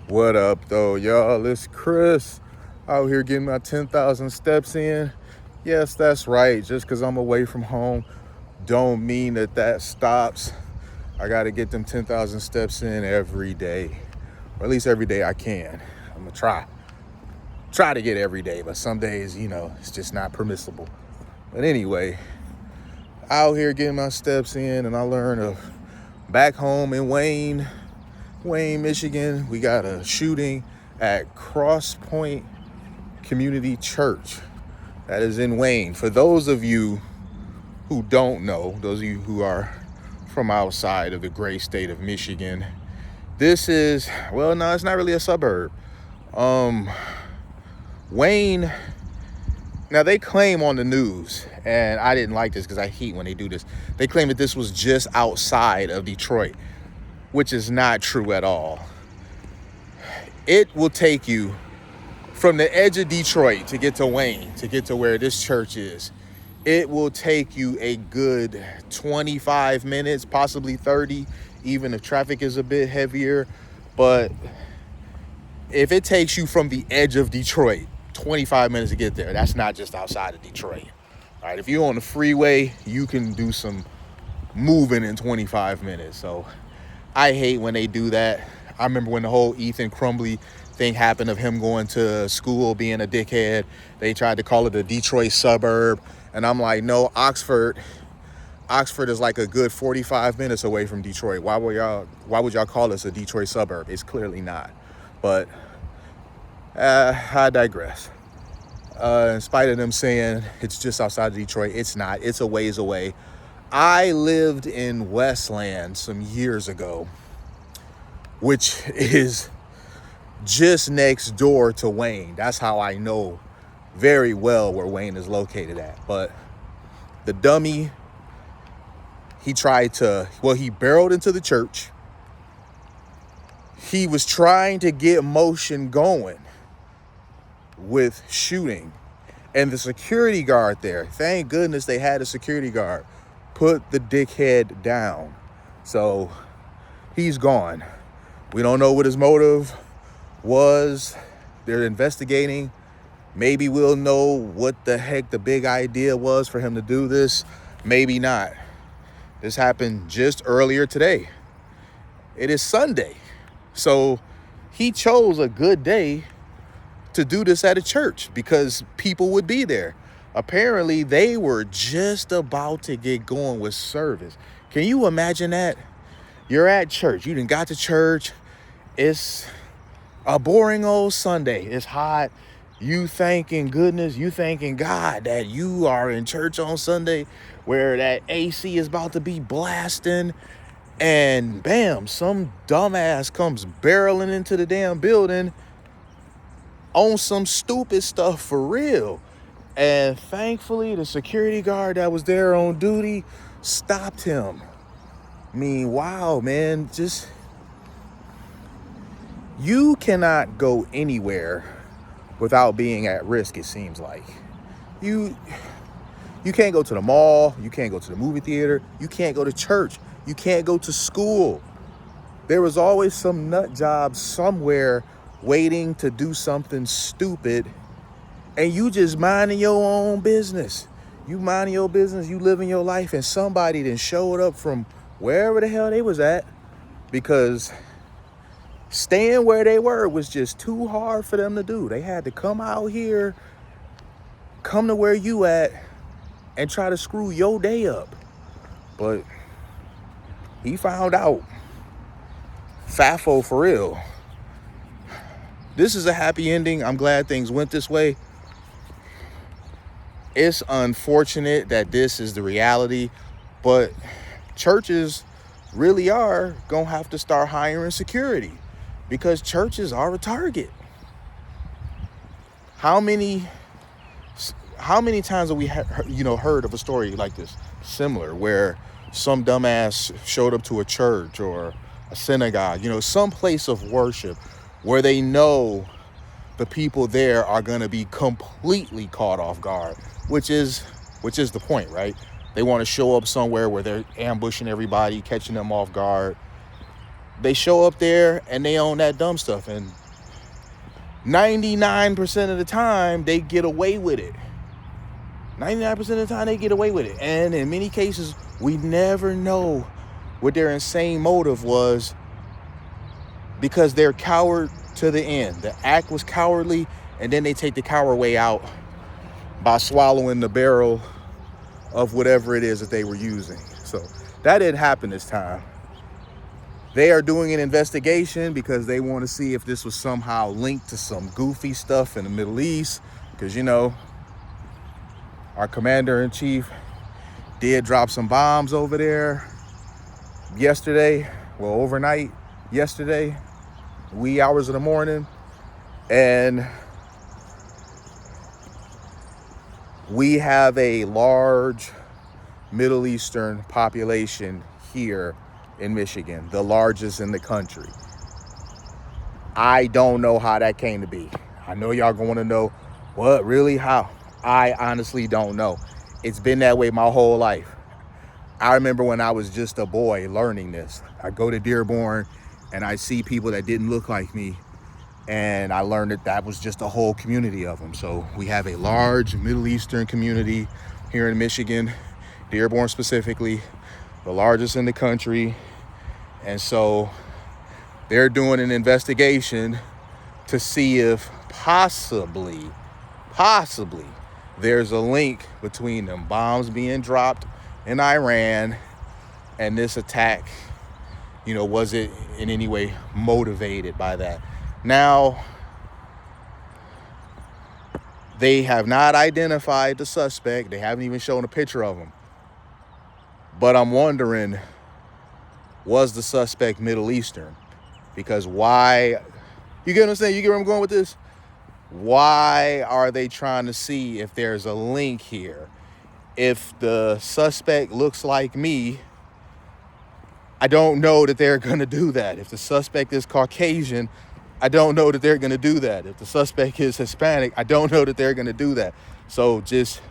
What up, though, y'all? It's Chris out here getting my 10,000 steps in. Yes, that's right. Just because I'm away from home don't mean that stops. I got to get them 10,000 steps in every day, or at least every day I can. I'm going to try to get every day, but some days, it's just not permissible. But anyway, out here getting my steps in, and I learned back home in Wayne, Michigan, we got a shooting at CrossPointe Community Church. That is in Wayne. For those of you who don't know, those of you who are from outside of the great state of Michigan, this is, well, no, it's not really a suburb. Wayne, now they claim on the news, and I didn't like this because I hate when they do this. They claim that this was just outside of Detroit, which is not true at all. It will take you from the edge of Detroit to get to Wayne, to get to where this church is. It will take you a good 25 minutes, possibly 30, even if traffic is a bit heavier. But if it takes you from the edge of Detroit 25 minutes to get there, that's not just outside of Detroit. All right, if you're on the freeway, you can do some moving in 25 minutes. So I hate when they do that. I remember when the whole Ethan Crumbly thing happened of him going to school being a dickhead. They tried to call it a Detroit suburb. And I'm like, no, Oxford is like a good 45 minutes away from Detroit. Why would y'all call this a Detroit suburb? It's clearly not. But I digress. In spite of them saying it's just outside of Detroit, it's not. It's a ways away. I lived in Westland some years ago, which is just next door to Wayne. That's how I know very well where Wayne is located at. But the dummy, he barreled into the church. He was trying to get motion going with shooting. And the security guard there, thank goodness they had a security guard, put the dickhead down. So he's gone. We don't know what his motive was. They're investigating. Maybe we'll know what the heck the big idea was for him to do this. Maybe not. This happened just earlier today. It is Sunday. So he chose a good day to do this at a church because people would be there. Apparently, they were just about to get going with service. Can you imagine that? You're at church. You done got to church. It's a boring old Sunday. It's hot. You thanking God that you are in church on Sunday where that AC is about to be blasting. And bam, some dumbass comes barreling into the damn building on some stupid stuff for real. And thankfully, the security guard that was there on duty stopped him. I mean, wow, man, you cannot go anywhere without being at risk, it seems like. You can't go to the mall, you can't go to the movie theater, you can't go to church, you can't go to school. There was always some nut job somewhere waiting to do something stupid, and you just minding your own business. You minding your business, you living your life, and somebody then showed up from wherever the hell they was at because staying where they were was just too hard for them to do. They had to come out here, come to where you at, and try to screw your day up. But he found out. Fafo for real. This is a happy ending. I'm glad things went this way. It's unfortunate that this is the reality, but churches really are going to have to start hiring security because churches are a target. How many times have we heard of a story like this, similar, where some dumbass showed up to a church or a synagogue, some place of worship where they know the people there are going to be completely caught off guard, which is the point, right? They want to show up somewhere where they're ambushing everybody, catching them off guard. they show up there and they own that dumb stuff. And 99% of the time, they get away with it. 99% of the time, they get away with it. And in many cases, we never know what their insane motive was, because they're coward to the end. The act was cowardly, and then they take the coward way out by swallowing the barrel of whatever it is that they were using. So that didn't happen this time. They are doing an investigation because they want to see if this was somehow linked to some goofy stuff in the Middle East. Because, you know, our commander-in-chief did drop some bombs over there yesterday. Well, overnight yesterday, wee hours of the morning. And we have a large Middle Eastern population here in Michigan, the largest in the country. I don't know how that came to be. I know y'all going to know, what, really, how? I honestly don't know. It's been that way my whole life. I remember when I was just a boy learning this. I go to Dearborn and I see people that didn't look like me, and I learned that was just a whole community of them. So we have a large Middle Eastern community here in Michigan, Dearborn specifically, the largest in the country. And so they're doing an investigation to see if possibly there's a link between them bombs being dropped in Iran and this attack. You know, was it in any way motivated by that? Now, they have not identified the suspect. They haven't even shown a picture of him. But I'm wondering, was the suspect Middle Eastern? Because why? You get what I'm saying? You get where I'm going with this? Why are they trying to see if there's a link here? If the suspect looks like me, I don't know that they're going to do that. If the suspect is Caucasian, I don't know that they're going to do that. If the suspect is Hispanic, I don't know that they're going to do that. So just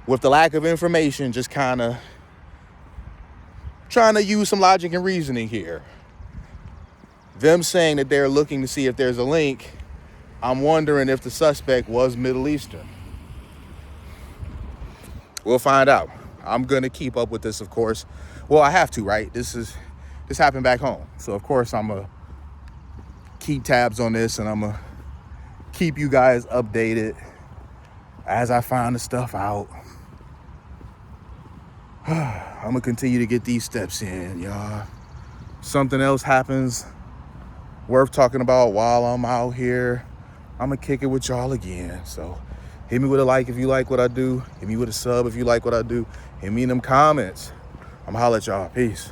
with the lack of information, just kind of trying to use some logic and reasoning here. Them saying that they're looking to see if there's a link, I'm wondering if the suspect was Middle Eastern. We'll find out. I'm going to keep up with this, of course. Well, I have to, right? This happened back home. So, of course, I'm going to keep tabs on this, and I'm going to keep you guys updated as I find the stuff out. I'm going to continue to get these steps in, y'all. Something else happens worth talking about while I'm out here, I'm going to kick it with y'all again. So hit me with a like if you like what I do. Hit me with a sub if you like what I do. Hit me in them comments. I'm going to holler at y'all. Peace.